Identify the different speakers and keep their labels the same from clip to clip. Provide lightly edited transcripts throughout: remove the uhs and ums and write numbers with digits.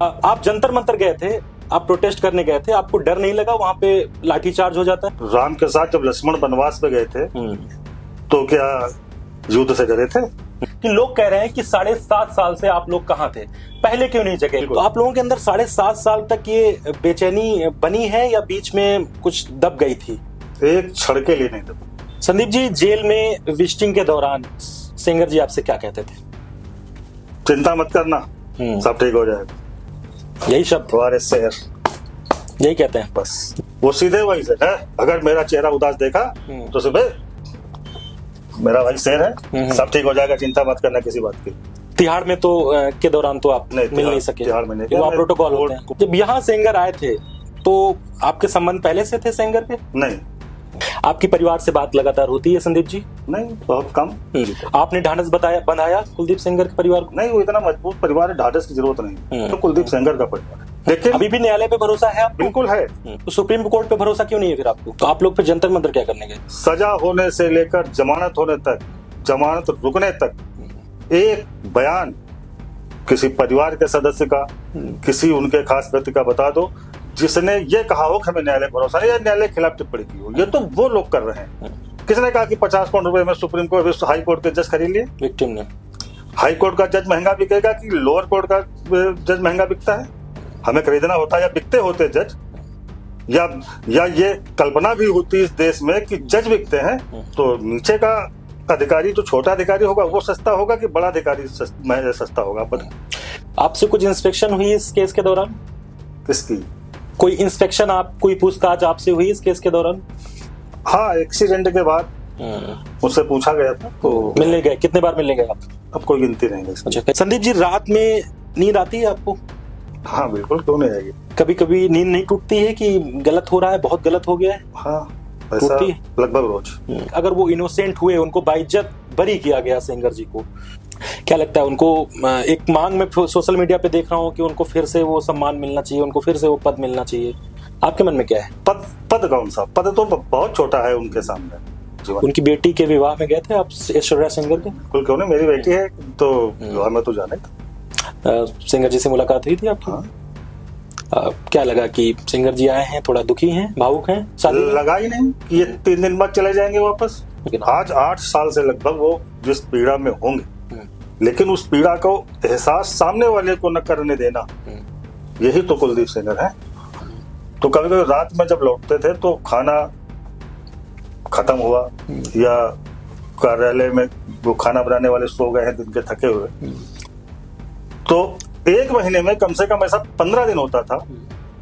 Speaker 1: आप जंतर मंतर गए थे, आप प्रोटेस्ट करने गए थे, आपको डर नहीं लगा वहां पे लाठीचार्ज हो जाता है?
Speaker 2: राम के साथ जब लक्ष्मण वनवास में गए थे तो क्या युद्ध से डरे थे?
Speaker 1: कि लोग कह रहे हैं कि 7.5 साल से आप लोग कहाँ थे, पहले क्यों नहीं जगे? तो आप लोगों के अंदर 7.5 साल तक ये बेचैनी बनी है या बीच में कुछ दब गई थी?
Speaker 2: एक क्षण के लिए नहीं दबा।
Speaker 1: संदीप जी, जेल में विजिटिंग के दौरान सेंगर जी आपसे क्या कहते थे?
Speaker 2: चिंता मत करना, सब ठीक हो जाएगा।
Speaker 1: यही शब्द?
Speaker 2: तुम्हारे शेर,
Speaker 1: यही कहते हैं
Speaker 2: बस। वो सीधे वही से है, अगर मेरा चेहरा उदास देखा तो सुबह मेरा भाई शेर है, सब ठीक हो जाएगा, चिंता मत करना किसी बात की।
Speaker 1: तिहाड़ में तो के दौरान तो आप मिल नहीं सके,
Speaker 2: तिहाड़ में नहीं,
Speaker 1: वहाँ प्रोटोकॉल होते हैं। जब यहाँ सेंगर आए थे तो आपके संबंध पहले से थे सेंगर के?
Speaker 2: नहीं।
Speaker 1: आपकी परिवार से बात लगातार होती है संदीप जी?
Speaker 2: नहीं, बहुत कम।
Speaker 1: आपने ढांढस बंधाया कुलदीप सेंगर के परिवार को?
Speaker 2: नहीं, वो इतना मजबूत परिवार है, ढांढस की जरूरत नहीं, तो कुलदीप सेंगर का परिवार है। लेकिन
Speaker 1: अभी भी न्यायालय पे भरोसा है आपको?
Speaker 2: बिल्कुल है।
Speaker 1: तो सुप्रीम कोर्ट पे भरोसा क्यों नहीं है फिर आपको? तो आप लोग फिर जंतर मंतर क्या करने गए?
Speaker 2: सजा होने से लेकर जमानत होने तक, जमानत रुकने तक एक बयान किसी परिवार के सदस्य का, किसी उनके खास व्यक्ति का बता दो जिसने ये कहा हो कि हमें न्यायालय भरोसा नहीं या न्यायालय के खिलाफ टिप्पणी की हो। ये तो वो लोग कर रहे हैं। किसने कहा कि 50 करोड़ रुपए में सुप्रीम कोर्ट, हाई कोर्ट के जज खरीद लिए?
Speaker 1: विक्टिम ने।
Speaker 2: हाई कोर्ट का जज महंगा बिकेगा कि लोअर कोर्ट का जज महंगा बिकता है? हमें खरीदना होता है या बिकते होते जज, या ये कल्पना भी होती इस देश में कि जज बिकते हैं तो नीचे का अधिकारी, जो छोटा अधिकारी होगा वो सस्ता होगा कि बड़ा अधिकारी सस्ता होगा?
Speaker 1: आपसे कुछ इंस्पेक्शन हुई इस केस के दौरान?
Speaker 2: किसकी?
Speaker 1: कोई इंस्पेक्शन, कोई पूछताछ आपसे हुई इस केस के दौरान?
Speaker 2: हाँ, एक्सीडेंट के बाद मुझसे पूछा गया था तो
Speaker 1: मिलने गए। कितने बार मिलने गए आप?
Speaker 2: अब कोई गिनती नहीं है।
Speaker 1: अच्छा संदीप जी, रात में नींद आती है आपको?
Speaker 2: हाँ बिल्कुल, क्यों नहीं आएगी।
Speaker 1: कभी कभी नींद नहीं टूटती है कि गलत हो रहा है, बहुत गलत हो गया है?
Speaker 2: हाँ, ऐसा लगभग रोज।
Speaker 1: अगर वो इनोसेंट हुए, उनको बाइज्जत बरी किया गया सेंगर जी को, क्या लगता है उनको? एक मांग में सोशल मीडिया पे देख रहा हूँ कि उनको फिर से वो सम्मान मिलना चाहिए, उनको फिर से वो पद मिलना चाहिए। आपके मन में क्या है?
Speaker 2: पद कौन सा? पद तो बहुत छोटा है उनके सामने।
Speaker 1: उनकी बेटी के विवाह में गए थे आप, ऐश्वर्या सेंगर के?
Speaker 2: बिल्कुल, क्यों नहीं, मेरी बेटी है तो विवाह में तो जाने।
Speaker 1: सेंगर जी से मुलाकात हुई थी आपकी?
Speaker 2: हाँ।
Speaker 1: क्या लगा कि सेंगर जी आए हैं, थोड़ा दुखी हैं, भावुक हैं? शादी
Speaker 2: लगा ही नहीं कि ये 3 दिन बाद चले जाएंगे वापस। आज 8 साल से लगभग वो जिस पीड़ा में होंगे, लेकिन उस पीड़ा को एहसास सामने वाले को न करने देना, यही तो कुलदीप सेंगर है। तो कभी कभी रात में जब लौटते थे तो खाना खत्म हुआ या कार्यालय में वो खाना बनाने वाले सो गए हैं दिन के थके हुए, तो 1 महीने में कम से कम ऐसा 15 दिन होता था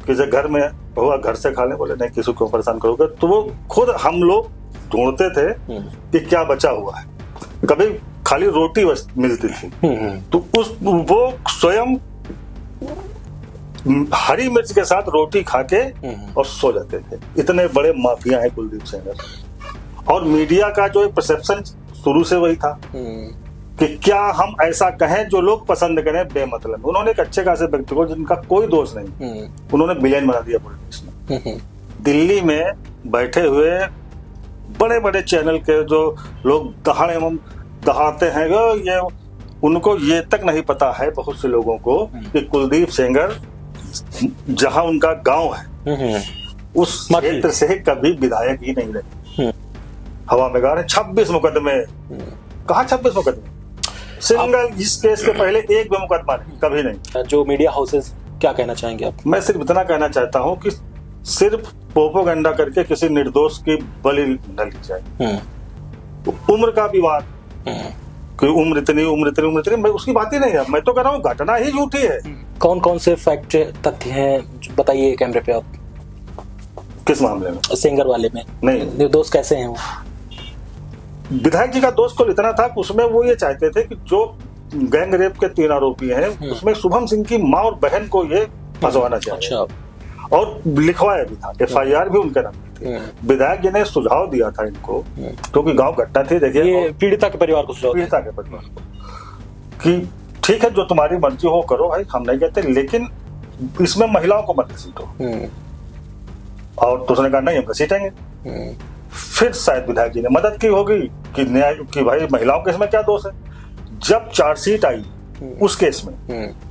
Speaker 2: कि जब घर में हुआ घर से खा ले, बोले नहीं किसी को परेशान करोगे, तो वो खुद हम लोग ढूंढते थे कि क्या बचा हुआ है। कभी खाली रोटी मिलती थी तो वो स्वयं हरी मिर्च के साथ रोटी खाके और सो जाते थे। इतने बड़े माफिया हैं कुलदीप सेंगर। और मीडिया का जो एक परसेप्शन शुरू से वही था कि क्या हम ऐसा कहें जो लोग पसंद करें बेमतलब। उन्होंने एक अच्छे खासे व्यक्ति को जिनका कोई दोष नहीं, उन्होंने विलेन बना दिया पूरे देश में। दिल्ली में बैठे हुए बड़े बड़े चैनल के जो लोग दहाड़ते हैं, ये उनको ये तक नहीं पता है बहुत से लोगों को कि कुलदीप सेंगर जहां उनका गांव है उस क्षेत्र से कभी विधायक ही नहीं रहे। हवा में गा रहे 26 मुकदमे। कहा 26 मुकदमे? सिंगल इस केस के पहले एक भी मुकदमा नहीं, कभी नहीं। जो
Speaker 1: मीडिया हाउसेस, क्या कहना चाहेंगे आप?
Speaker 2: मैं सिर्फ इतना कहना चाहता हूं कि सिर्फ प्रोपेगेंडा करके किसी निर्दोष की बलि न ली जाए। उम्र का विवाद कि उम्र इतनी, मैं उसकी बात ही नहीं है। मैं तो कह रहा हूँ घटना ही झूठी है।
Speaker 1: कौन कौन से फैक्ट तथ्य हैं बताइए कैमरे पे आप।
Speaker 2: किस मामले में?
Speaker 1: सेंगर वाले में।
Speaker 2: नहीं,
Speaker 1: निर्दोष कैसे हैं वो?
Speaker 2: विधायक जी का दोष को इतना था कि उसमें वो ये चाहते थे कि जो गैंग रेप के 3 आरोपी हैं उसमें शुभम सिंह की माँ और बहन को ये फंसवाना चाहिए।
Speaker 1: अच्छा।
Speaker 2: और लिखवाया भी था, FIR भी उनके नाम की थी। विधायक जी ने सुझाव दिया था इनको, क्योंकि गांव घटना थी। देखिए,
Speaker 1: पीड़िता के परिवार को सुझाव,
Speaker 2: पीड़िता के परिवार को कि ठीक है जो तुम्हारी मर्जी हो करो भाई, हम नहीं कहते, लेकिन इसमें महिलाओं को मत घसीटो। और तो उसने कहा नहीं हम घसीटेंगे। फिर शायद विधायक जी ने मदद की होगी कि न्याय कि भाई महिलाओं के इसमें क्या दोष है। जब चार्जशीट आई उस केस में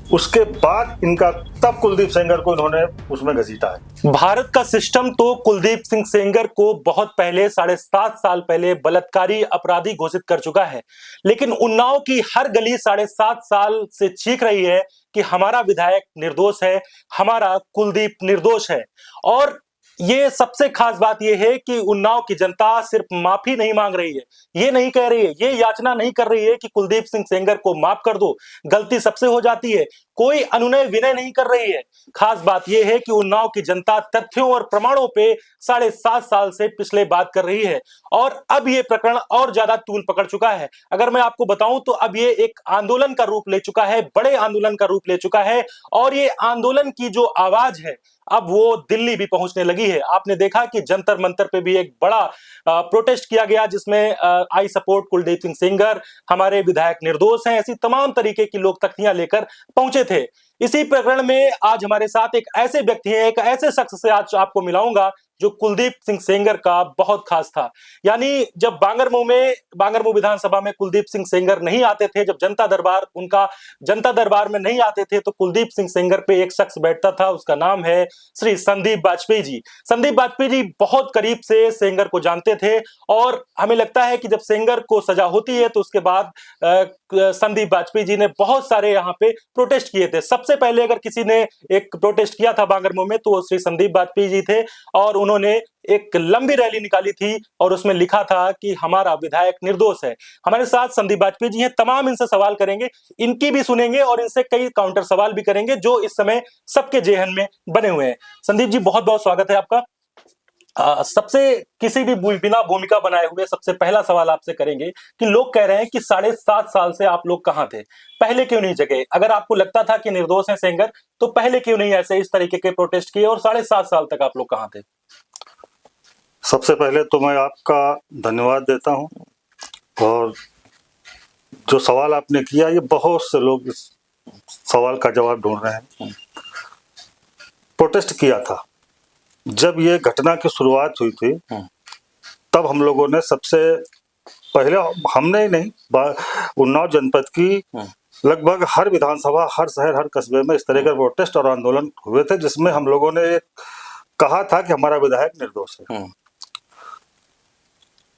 Speaker 2: उसके बाद इनका तब कुलदीप सेंगर को इन्होंने उसमें घसीटा है।
Speaker 1: भारत का सिस्टम तो कुलदीप सिंह सेंगर को बहुत पहले 7.5 साल पहले बलात्कारी अपराधी घोषित कर चुका है, लेकिन उन्नाव की हर गली 7.5 साल से चीख रही है कि हमारा विधायक निर्दोष है, हमारा कुलदीप निर्दोष है। और ये सबसे खास बात यह है कि उन्नाव की जनता सिर्फ माफी नहीं मांग रही है, ये नहीं कह रही है, ये याचना नहीं कर रही है कि कुलदीप सिंह सेंगर को माफ कर दो, गलती सबसे हो जाती है, कोई अनुनय विनय नहीं कर रही है। खास बात यह है कि उन्नाव की जनता तथ्यों और प्रमाणों पे 7.5 साल से पिछले बात कर रही है और अब ये प्रकरण और ज्यादा तूल पकड़ चुका है। अगर मैं आपको बताऊं तो अब ये एक आंदोलन का रूप ले चुका है, बड़े आंदोलन का रूप ले चुका है और ये आंदोलन की जो आवाज है अब वो दिल्ली भी पहुंचने लगी है। आपने देखा कि जंतर मंतर पे भी एक बड़ा प्रोटेस्ट किया गया जिसमें आई सपोर्ट कुलदीप सिंह सेंगर, हमारे विधायक निर्दोष हैं, ऐसी तमाम तरीके की लोग तख्तियां लेकर पहुंचे थे। इसी प्रकरण में आज हमारे साथ एक ऐसे व्यक्ति हैं, एक ऐसे शख्स से आज आपको मिलाऊंगा जो कुलदीप सिंह सेंगर का बहुत खास था। यानी जब बांगरमऊ विधानसभा में कुलदीप सिंह सेंगर नहीं आते थे, जब जनता दरबार में नहीं आते थे, तो कुलदीप सिंह सेंगर पे एक शख्स बैठता था, उसका नाम है श्री संदीप वाजपेयी जी। संदीप वाजपेयी जी बहुत करीब से सेंगर को जानते थे और हमें लगता है कि जब सेंगर को सजा होती है तो उसके बाद संदीप वाजपेयी जी ने बहुत सारे यहाँ पे प्रोटेस्ट किए थे। सबसे पहले अगर किसी ने एक प्रोटेस्ट किया था बांगरमऊ में तो वो श्री संदीप वाजपेयी जी थे और उन्होंने एक लंबी रैली निकाली थी और उसमें लिखा था कि हमारा विधायक निर्दोष है। हमारे साथ संदीप वाजपेयी जी हैं, तमाम इनसे सवाल करेंगे, इनकी भी सुनेंगे और इनसे कई काउंटर सवाल भी करेंगे जो इस समय सबके जेहन में बने हुए हैं। संदीप जी बहुत बहुत स्वागत है आपका। सबसे किसी भी बिना भूमिका बनाए हुए सबसे पहला सवाल आपसे करेंगे कि लोग कह रहे हैं कि 7.5 साल से आप लोग कहां थे, पहले क्यों नहीं जगे? अगर आपको लगता था कि निर्दोष है सेंगर तो पहले क्यों नहीं ऐसे इस तरीके के प्रोटेस्ट किए और 7.5 साल तक आप लोग कहां थे?
Speaker 2: सबसे पहले तो मैं आपका धन्यवाद देता हूं और जो सवाल आपने किया ये बहुत से लोग इस सवाल का जवाब ढूंढ रहे हैं। प्रोटेस्ट किया था जब ये घटना की शुरुआत हुई थी, तब हम लोगों ने सबसे पहले, हमने ही नहीं, उन्नाव जनपद की लगभग हर विधानसभा, हर शहर, हर कस्बे में इस तरह के प्रोटेस्ट और आंदोलन हुए थे जिसमें हम लोगों ने कहा था कि हमारा विधायक निर्दोष है।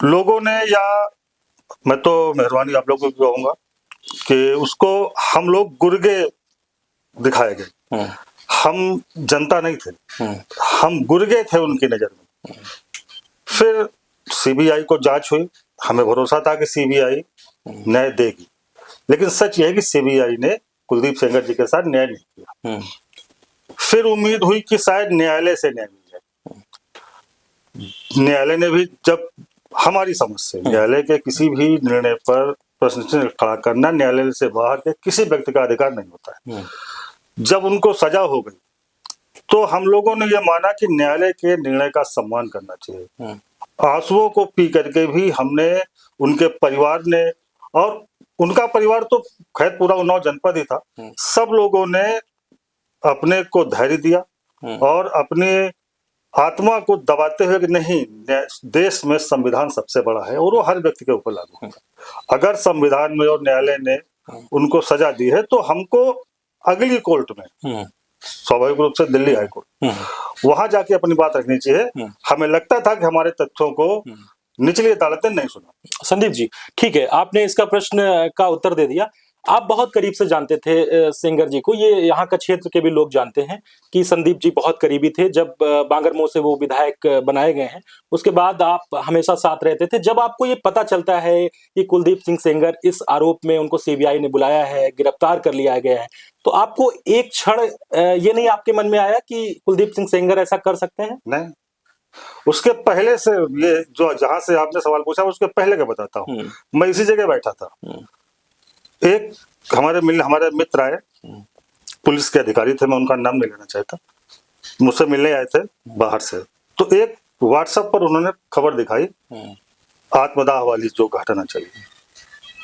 Speaker 2: लोगों ने, या मैं तो मेहरबानी आप लोगों को कहूंगा कि उसको हम लोग गुर्गे दिखाए गए। हम जनता नहीं थे, हम गुर्गे थे उनकी नजर में। फिर सीबीआई को जांच हुई, हमें भरोसा था कि सीबीआई न्याय देगी, लेकिन सच यह है कि सीबीआई ने कुलदीप सेंगर जी के साथ न्याय नहीं किया। फिर उम्मीद हुई कि शायद न्यायालय से न्याय मिल जाए। न्यायालय ने भी, जब हमारी समझ से न्यायालय के किसी भी निर्णय पर प्रश्न चिन्ह खड़ा करना न्यायालय से बाहर के किसी व्यक्ति का अधिकार नहीं होता है। जब उनको सजा हो गई तो हम लोगों ने यह माना कि न्यायालय के निर्णय का सम्मान करना चाहिए। आंसुओं को पी करके भी हमने, उनके परिवार ने, और उनका परिवार तो खैर पूरा उन्नाव जनपद ही था, सब लोगों ने अपने को धैर्य दिया और अपने आत्मा को दबाते हुए कि नहीं, देश में संविधान सबसे बड़ा है और वो हर व्यक्ति के ऊपर लागू होगा। अगर संविधान में और न्यायालय ने उनको सजा दी है तो हमको अगली कोर्ट में, स्वाभाविक रूप से दिल्ली हाई कोर्ट, वहां जाके अपनी बात रखनी चाहिए। हमें लगता था कि हमारे तथ्यों को निचली अदालतें नहीं सुना।
Speaker 1: संदीप जी ठीक है, आपने इसका प्रश्न का उत्तर दे दिया। आप बहुत करीब से जानते थे सेंगर जी को, ये यहाँ का क्षेत्र के भी लोग जानते हैं कि संदीप जी बहुत करीबी थे। जब बांगरमऊ से वो विधायक बनाए गए हैं उसके बाद आप हमेशा साथ रहते थे। जब आपको ये पता चलता है कि कुलदीप सिंह सेंगर इस आरोप में, उनको सीबीआई ने बुलाया है, गिरफ्तार कर लिया गया है, तो आपको एक क्षण ये नहीं आपके मन में आया कि कुलदीप सिंह सेंगर ऐसा कर सकते हैं?
Speaker 2: नहीं, उसके पहले से, ये जो जहां से आपने सवाल पूछा उसके पहले का बताता हूँ। मैं इसी जगह बैठा था, एक हमारे मित्र आए, पुलिस के अधिकारी थे, मैं उनका नाम नहीं लेना चाहता, मुझसे मिलने आए थे बाहर से। तो एक व्हाट्सएप पर उन्होंने खबर दिखाई आत्मदाह वाली जो घटना चली,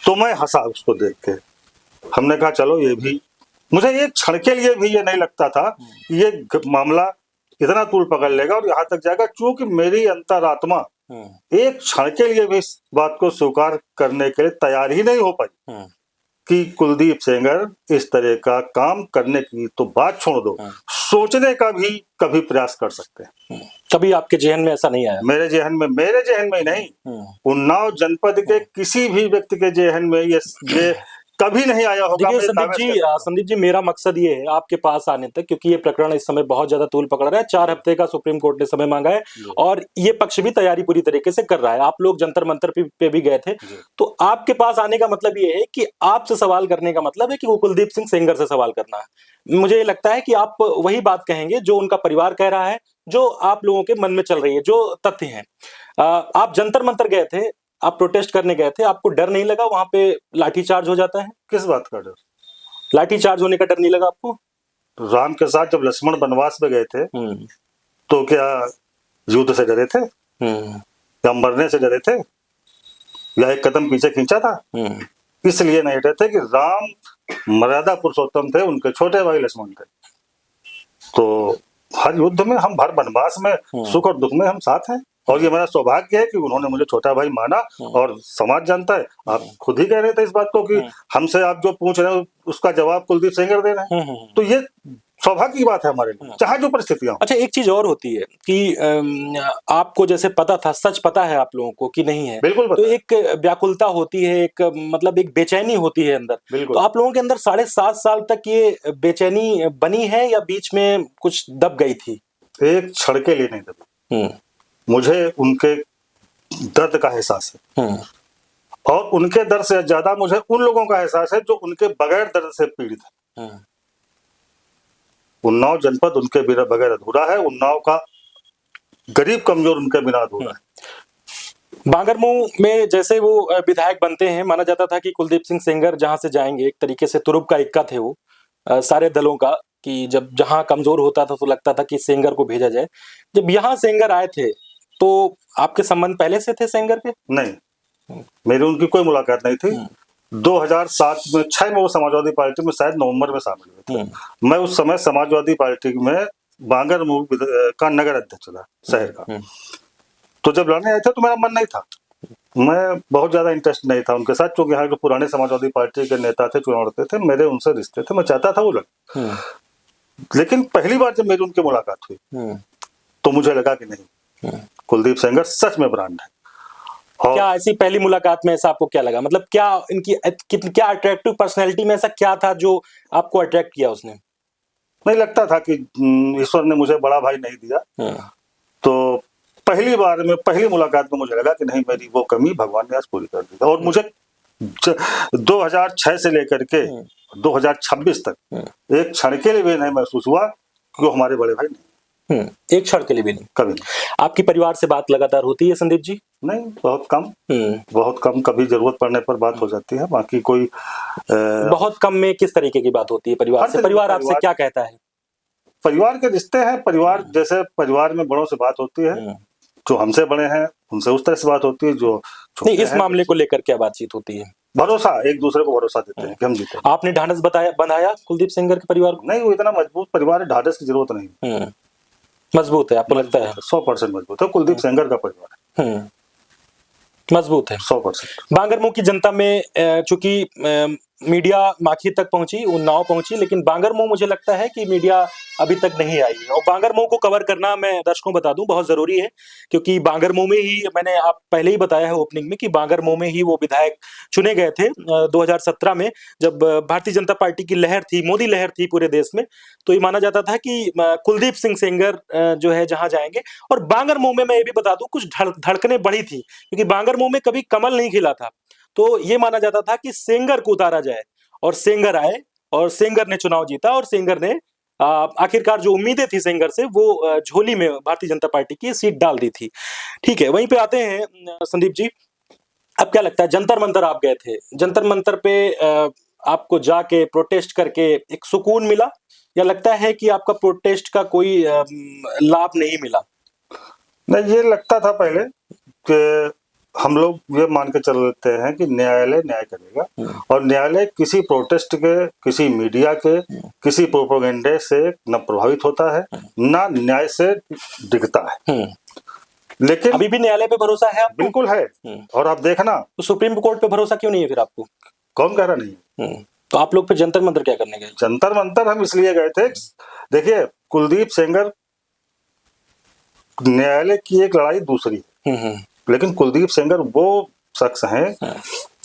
Speaker 2: तो मैं हंसा उसको देख के। हमने कहा चलो, ये भी, मुझे एक क्षण के लिए भी ये नहीं लगता था कि ये मामला इतना तूल पकड़ लेगा और यहाँ तक जाएगा, क्योंकि मेरी अंतरात्मा एक क्षण के लिए भी इस बात को स्वीकार करने के लिए तैयार ही नहीं हो पाई कि कुलदीप सेंगर इस तरह का काम करने की तो बात छोड़ दो, सोचने का भी कभी प्रयास कर सकते हैं।
Speaker 1: कभी आपके जहन में ऐसा नहीं आया?
Speaker 2: मेरे जहन में ही नहीं, उन्नाव जनपद के किसी भी व्यक्ति के जहन में ये कभी नहीं आया होगा।
Speaker 1: देखिए संदीप जी मेरा मकसद ये है आपके पास आने तक, क्योंकि ये प्रकरण इस समय बहुत ज्यादा तूल पकड़ रहा है। 4 हफ्ते का सुप्रीम कोर्ट ने समय मांगा है और ये पक्ष भी तैयारी पूरी तरीके से कर रहा है। आप लोग जंतर मंतर पे भी गए थे, तो आपके पास आने का मतलब ये है कि आपसे सवाल करने का मतलब है कि वो कुलदीप सिंह सेंगर से सवाल करना है। मुझे ये लगता है कि आप वही बात कहेंगे जो उनका परिवार कह रहा है, जो आप लोगों के मन में चल रही है, जो तथ्य हैं। आप जंतर मंतर गए थे, आप प्रोटेस्ट करने गए थे, आपको डर नहीं लगा वहां पे लाठीचार्ज हो जाता है?
Speaker 2: किस बात का डर?
Speaker 1: लाठीचार्ज होने का डर नहीं लगा आपको?
Speaker 2: राम के साथ जब लक्ष्मण वनवास में गए थे तो क्या युद्ध से डरे थे या मरने से डरे थे या एक कदम पीछे खींचा था? इसलिए नहीं डरे थे कि राम मर्यादा पुरुषोत्तम थे, उनके छोटे भाई लक्ष्मण थे। तो हर युद्ध में हम, हर वनवास में, सुख और दुख में हम साथ हैं। और ये मेरा सौभाग्य है कि उन्होंने मुझे छोटा भाई माना और समाज जानता है। आप खुद ही कह रहे थे इस बात को कि हमसे आप जो पूछ रहे हो उसका जवाब कुलदीप सेंगर दे रहे हैं, तो ये सौभाग्य की बात है हमारे लिए, चाहे जो परिस्थितियां।
Speaker 1: अच्छा, एक चीज और होती है कि आपको जैसे पता था, सच पता है आप लोगों को कि नहीं है,
Speaker 2: बिल्कुल
Speaker 1: तो एक व्याकुलता होती है, एक मतलब एक बेचैनी होती है अंदर। तो आप लोगों के अंदर 7.5 साल तक ये बेचैनी बनी है या बीच में कुछ दब गई थी?
Speaker 2: एक क्षण के लिए नहीं दबी। मुझे उनके दर्द का एहसास है और उनके दर्द से ज्यादा मुझे उन लोगों का एहसास है जो उनके बगैर दर्द से पीड़ित है। उन्नाव जनपद उनके बिना बगैर अधूरा है, उन्नाव का गरीब कमजोर उनके बिना अधूरा है।
Speaker 1: बांगरमऊ में जैसे वो विधायक बनते हैं, माना जाता था कि कुलदीप सिंह सेंगर जहां से जाएंगे, एक तरीके से तुरुप का इक्का थे वो सारे दलों का, कि जब जहां कमजोर होता था तो लगता था कि सेंगर को भेजा जाए। जब यहाँ सेंगर आए थे तो आपके संबंध पहले से थे सेंगर के?
Speaker 2: नहीं, मेरी उनकी कोई मुलाकात नहीं थी। 2007 में 6 में वो समाजवादी पार्टी में शायद नवंबर में शामिल हुए थे। मैं उस समय समाजवादी पार्टी में बांगरमऊ का नगर अध्यक्ष था शहर का। तो जब लड़ने आए थे तो मेरा मन नहीं था, मैं बहुत ज्यादा इंटरेस्ट नहीं था उनके साथ, क्योंकि यहाँ के पुराने समाजवादी पार्टी के नेता थे, चुनाव लड़ते थे, मेरे उनसे रिश्ते थे, मैं चाहता था वो लड़े। लेकिन पहली बार जब मेरी उनकी मुलाकात हुई तो मुझे लगा कि नहीं, कुलदीप सेंगर सच में ब्रांड है।
Speaker 1: और क्या ऐसी पहली मुलाकात में ऐसा आपको क्या लगा? मतलब क्या इनकी क्या अट्रैक्टिव पर्सनैलिटी में ऐसा क्या था जो आपको अट्रैक्ट किया उसने?
Speaker 2: नहीं लगता था कि ईश्वर ने मुझे बड़ा भाई नहीं दिया। तो पहली बार में, पहली मुलाकात में मुझे लगा कि नहीं, मेरी वो कमी भगवान ने आज पूरी कर दी। और मुझे 2006 से लेकर के 2026 तक एक क्षण के लिए भी नहीं महसूस हुआ कि वो हमारे बड़े भाई नहीं।
Speaker 1: एक क्षण के लिए भी नहीं?
Speaker 2: कभी नहीं।
Speaker 1: आपकी परिवार से बात लगातार होती है संदीप जी?
Speaker 2: नहीं, बहुत कम, बहुत कम। कभी जरूरत पड़ने पर बात हो जाती है, बाकी कोई
Speaker 1: बहुत कम। में किस तरीके की बात होती है परिवार से? परिवार आपसे क्या कहता है?
Speaker 2: परिवार के रिश्ते हैं, परिवार जैसे परिवार में बड़ों से बात होती है, जो हमसे बड़े हैं उनसे उस तरह से बात होती है, जो
Speaker 1: नहीं, इस मामले को लेकर क्या बातचीत होती है?
Speaker 2: भरोसा, एक दूसरे को भरोसा देते हैं कि हम जीते।
Speaker 1: आपने ढांढस बंधाया कुलदीप सेंगर के परिवार को?
Speaker 2: नहीं, वो इतना मजबूत परिवार है, ढांढस की जरूरत नहीं।
Speaker 1: मजबूत है आपको लगता है?
Speaker 2: 100% मजबूत है। कुलदीप सेंगर का परिवार है,
Speaker 1: मजबूत है
Speaker 2: 100%।
Speaker 1: बांगरमऊ की जनता में चूंकि मीडिया माखी तक पहुंची, उन्नाव पहुंची, लेकिन बांगरमऊ मुझे लगता है कि मीडिया अभी तक नहीं आई है। और बांगरमऊ को कवर करना, मैं दर्शकों बता दूं, बहुत जरूरी है, क्योंकि बांगरमऊ में ही, मैंने आप पहले ही बताया है ओपनिंग में कि बांगरमऊ में ही वो विधायक चुने गए थे 2017 में, जब भारतीय जनता पार्टी की लहर थी, मोदी लहर थी पूरे देश में। तो ये माना जाता था कि कुलदीप सिंह सेंगर जो है जहां जाएंगे। और बांगरमऊ में मैं ये भी बता दूं, कुछ धड़कनें बढ़ी थी, क्योंकि बांगरमऊ में कभी कमल नहीं खिला था। तो ये माना जाता था कि सेंगर को उतारा जाए, और सेंगर आए और सेंगर ने चुनाव जीता, और सेंगर ने आखिरकार जो उम्मीदें थी सेंगर से, वो झोली में भारतीय जनता पार्टी की सीट डाल दी थी। ठीक है, वहीं पे आते हैं संदीप जी, अब क्या लगता है, जंतर मंतर आप गए थे, जंतर मंतर पे आपको जाके प्रोटेस्ट करके एक सुकून मिला, या लगता है कि आपका प्रोटेस्ट का कोई लाभ नहीं मिला?
Speaker 2: नहीं, ये लगता था पहले कि हम लोग ये मान के चल लेते हैं कि न्यायालय न्याय करेगा, और न्यायालय किसी प्रोटेस्ट के, किसी मीडिया के, किसी प्रोपेगेंडे से न प्रभावित होता है, न न्याय से डिगता है। लेकिन
Speaker 1: अभी भी न्यायालय पे भरोसा है आपको?
Speaker 2: बिल्कुल है। और आप देखना,
Speaker 1: तो सुप्रीम कोर्ट पे भरोसा क्यों नहीं है फिर आपको?
Speaker 2: कौन कह रहा नहीं?
Speaker 1: तो आप लोग फिर जंतर मंतर क्या करने गए?
Speaker 2: जंतर मंतर हम इसलिए गए थे, देखिए कुलदीप सेंगर, न्यायालय की एक लड़ाई दूसरी है, लेकिन कुलदीप सेंगर वो शख्स हैं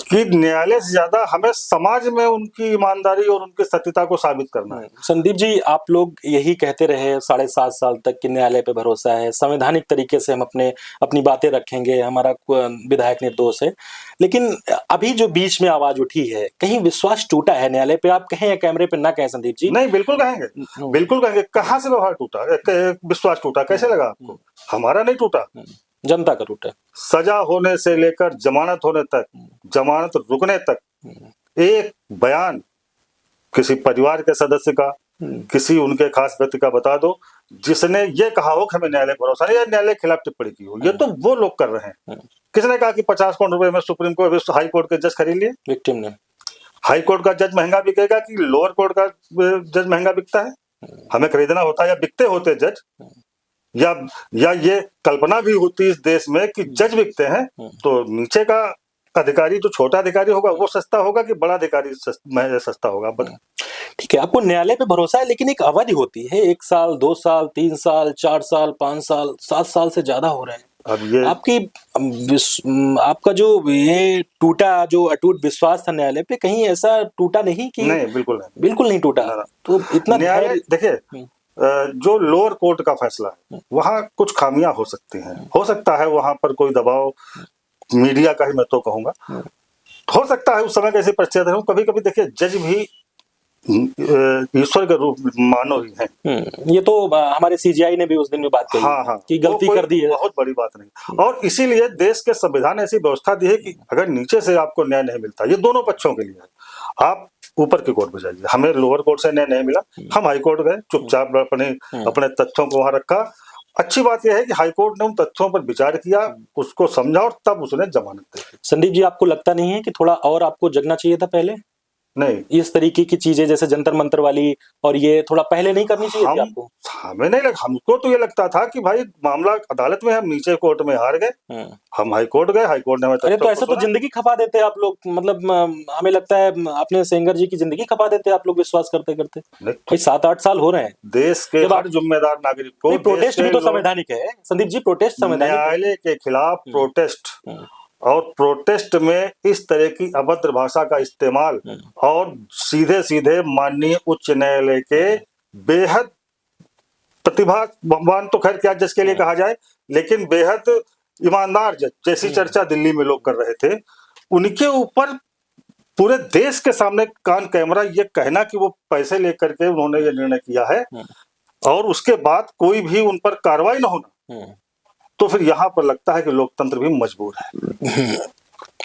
Speaker 2: कि न्यायालय से ज्यादा हमें समाज में उनकी ईमानदारी और उनकी सत्यता को साबित करना है।
Speaker 1: संदीप जी, आप लोग यही कहते रहे 7.5 साल तक कि न्यायालय पे भरोसा है, संवैधानिक तरीके से हम अपनी बातें रखेंगे, हमारा विधायक निर्दोष है, लेकिन अभी जो बीच में आवाज उठी है, कहीं विश्वास टूटा है न्यायालय पे? आप कहें या कैमरे पे ना कहें संदीप जी?
Speaker 2: नहीं, बिल्कुल कहेंगे, बिल्कुल कहेंगे। कहाँ से व्यवहार टूटा, विश्वास टूटा? कैसे लगा आपको? हमारा नहीं टूटा,
Speaker 1: जनता का टूटा।
Speaker 2: सजा होने से लेकर जमानत होने तक, जमानत रुकने तक, एक बयान किसी परिवार के सदस्य का, किसी उनके खास व्यक्ति का बता दो जिसने ये कहा हो कि हमें न्यायालय भरोसा नहीं या न्यायालय के खिलाफ टिप्पणी की हो। ये तो वो लोग कर रहे हैं। किसने कहा कि 50 करोड़ रुपए में सुप्रीम कोर्ट, हाई कोर्ट के जज खरीद लिए?
Speaker 1: विक्टिम ने।
Speaker 2: हाई कोर्ट का जज महंगा बिकेगा कि लोअर कोर्ट का जज महंगा बिकता है? हमें खरीदना होता या बिकते होते जज, या ये कल्पना भी होती इस देश में कि जज बिकते हैं, तो नीचे का अधिकारी, जो छोटा अधिकारी होगा वो सस्ता होगा कि बड़ा अधिकारी सस्ता होगा?
Speaker 1: ठीक है, आपको न्यायालय पे भरोसा है, लेकिन एक अवधि होती है, 1 साल, 2 साल, 3 साल, 4 साल, 5 साल, 7 साल से ज्यादा हो रहे हैं।
Speaker 2: अब ये
Speaker 1: आपका जो ये टूटा, जो अटूट विश्वास था न्यायालय पे, कहीं ऐसा टूटा नहीं कि?
Speaker 2: नहीं,
Speaker 1: बिल्कुल नहीं टूटा। तो इतना
Speaker 2: न्यायालय, देखिए जो लोअर कोर्ट का फैसला है वहां कुछ खामियां हो सकती हैं, हो सकता है वहां पर कोई दबाव मीडिया का ही, मैं तो कहूंगा हो सकता है उस समय कैसे परिस्थितियां हो। कभी कभी देखिए जज भी ईश्वर के रूप मानव ही हैं।
Speaker 1: ये तो हमारे सीजीआई ने भी उस दिन में बात कही।
Speaker 2: हाँ,
Speaker 1: कि गलती कर दी है,
Speaker 2: बहुत बड़ी बात नहीं। और इसीलिए देश के संविधान ऐसी व्यवस्था दी है कि अगर नीचे से आपको न्याय नहीं मिलता, ये दोनों पक्षों के लिए है, आप ऊपर की कोर्ट में जाइए। हमें लोअर कोर्ट से न्याय नहीं मिला, हम हाई कोर्ट गए, चुपचाप अपने तथ्यों को वहां रखा। अच्छी बात यह है कि हाईकोर्ट ने उन तथ्यों पर विचार किया, उसको समझा और तब उसने जमानत दी।
Speaker 1: संदीप जी, आपको लगता नहीं है कि थोड़ा और आपको जगना चाहिए था पहले?
Speaker 2: नहीं,
Speaker 1: इस तरीके की चीजें जैसे जंतर मंतर वाली, और ये थोड़ा पहले नहीं करनी चाहिए थी आपको?
Speaker 2: हमें नहीं लगा, हमको तो ये लगता था कि भाई मामला अदालत में, हम नीचे कोर्ट में हार गए, हम हाई कोर्ट गए, हाई कोर्ट ने हमें।
Speaker 1: अरे तो ऐसा तो जिंदगी खपा देते आप लोग, मतलब हमें लगता है आपने सेंगर जी की जिंदगी खपा देते आप लोग विश्वास करते करते। भाई 7-8 साल हो रहे हैं।
Speaker 2: देश के हर जिम्मेदार नागरिक को
Speaker 1: प्रोटेस्ट भी तो संवैधानिक है संदीप जी, प्रोटेस्ट संवैधानिक।
Speaker 2: न्यायालय के खिलाफ प्रोटेस्ट, और प्रोटेस्ट में इस तरह की अभद्र भाषा का इस्तेमाल, और सीधे सीधे माननीय उच्च न्यायालय के बेहद प्रतिभावान, तो खैर क्या जज के लिए कहा जाए, लेकिन बेहद ईमानदार जज, जैसी चर्चा दिल्ली में लोग कर रहे थे, उनके ऊपर पूरे देश के सामने कान कैमरा ये कहना कि वो पैसे लेकर के उन्होंने ये निर्णय किया है, और उसके बाद कोई भी उन पर कार्रवाई ना होना, तो फिर यहाँ पर लगता है कि लोकतंत्र भी मजबूर है।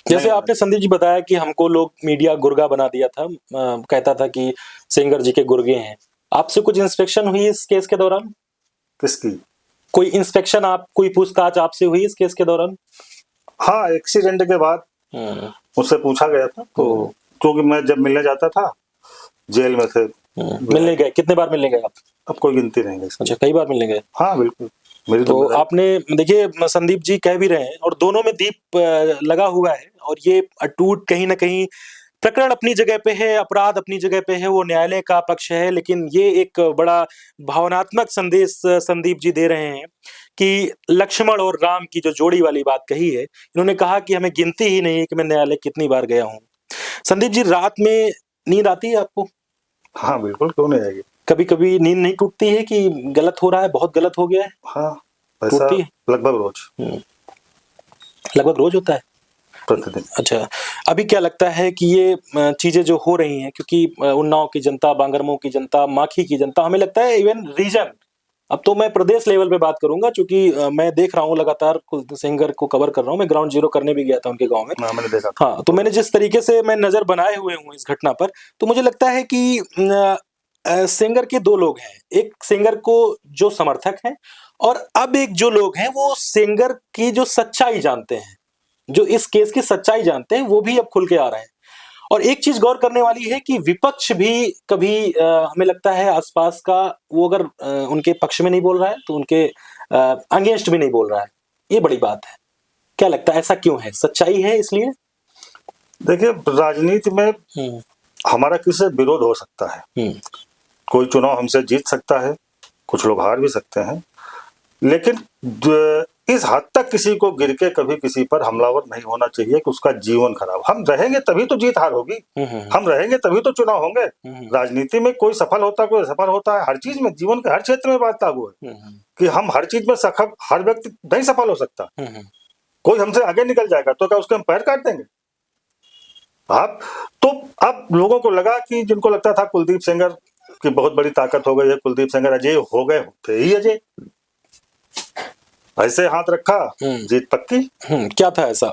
Speaker 1: जैसे आपने संदीप जी बताया कि हमको लोग मीडिया गुर्गा बना दिया था, कहता था कि सेंगर जी के गुर्गे हैं। आपसे कुछ इंस्पेक्शन हुई इस केस के दौरान?
Speaker 2: किसकी?
Speaker 1: कोई इंस्पेक्शन, कोई पूछताछ आपसे हुई इस केस के दौरान?
Speaker 2: हाँ, एक्सीडेंट के बाद मुझसे पूछा गया था, तो क्योंकि मैं जब मिलने जाता था जेल में थे।
Speaker 1: मिलने गए? कितने बार मिलने गए आप?
Speaker 2: अब कोई गिनती नहीं है।
Speaker 1: अच्छा, कई बार मिलने गए?
Speaker 2: हाँ बिल्कुल।
Speaker 1: तो आपने, देखिए संदीप जी कह भी रहे हैं, और दोनों में दीप लगा हुआ है, और ये अटूट कहीं ना कहीं प्रकरण अपनी जगह पे है, अपराध अपनी जगह पे है, वो न्यायालय का पक्ष है, लेकिन ये एक बड़ा भावनात्मक संदेश संदीप जी दे रहे हैं कि लक्ष्मण और राम की जो जोड़ी वाली बात कही है, इन्होंने कहा कि हमें गिनती ही नहीं है कि मैं न्यायालय कितनी बार गया हूँ। संदीप जी, रात में नींद आती है आपको?
Speaker 2: हाँ बिल्कुल, क्यों नहीं आएगी।
Speaker 1: कभी कभी नींद नहीं टूटती है कि गलत हो रहा है, बहुत गलत हो गया है?
Speaker 2: हाँ, टूटती है लगभग रोज।
Speaker 1: लगभग रोज होता है,
Speaker 2: प्रतिदिन।
Speaker 1: अच्छा, अभी क्या लगता है कि ये चीजें जो हो रही हैं, क्योंकि उन्नाव की जनता, बांगरमऊ की जनता, माखी की जनता, हमें लगता है इवन रीजन, अब तो मैं प्रदेश लेवल पे बात करूंगा, क्योंकि मैं देख रहा हूँ लगातार सेंगर को कवर कर रहा हूँ, मैं ग्राउंड जीरो करने भी गया था उनके गांव में।
Speaker 2: मैंने देखा।
Speaker 1: हाँ, तो मैंने जिस तरीके से मैं नजर बनाए हुए हूँ इस घटना पर, तो मुझे लगता है कि सेंगर के दो लोग हैं, एक सेंगर को जो समर्थक हैं, और अब एक जो लोग हैं वो सेंगर की जो सच्चाई जानते हैं, जो इस केस की सच्चाई जानते हैं, वो भी अब खुल के आ रहे हैं। और एक चीज गौर करने वाली है कि विपक्ष भी कभी हमें लगता है आसपास का, वो अगर उनके पक्ष में नहीं बोल रहा है तो उनके अगेंस्ट भी नहीं बोल रहा है। ये बड़ी बात है। क्या लगता है ऐसा क्यों है? सच्चाई है इसलिए?
Speaker 2: देखिए, राजनीति में हमारा किसी से विरोध हो सकता है, कोई चुनाव हमसे जीत सकता है, कुछ लोग हार भी सकते हैं, लेकिन इस हद तक किसी को गिर के कभी किसी पर हमलावर नहीं होना चाहिए कि उसका जीवन खराब। हम रहेंगे तभी तो जीत हार होगी, हम रहेंगे तभी तो चुनाव होंगे। राजनीति में कोई सफल होता है, कोई असफल होता है, हर चीज में, जीवन के हर क्षेत्र में बात लागू है कि हम हर चीज में हर व्यक्ति नहीं सफल हो सकता। कोई हमसे आगे निकल जाएगा तो क्या उसके हम पैर काट देंगे? आप तो अब लोगों को लगा कि जिनको लगता था कुलदीप सेंगर की बहुत बड़ी ताकत हो गई है, कुलदीप सेंगर अजय हो गए, थे ही अजय, ऐसे हाथ रखा जीत पक्की।
Speaker 1: क्या था ऐसा?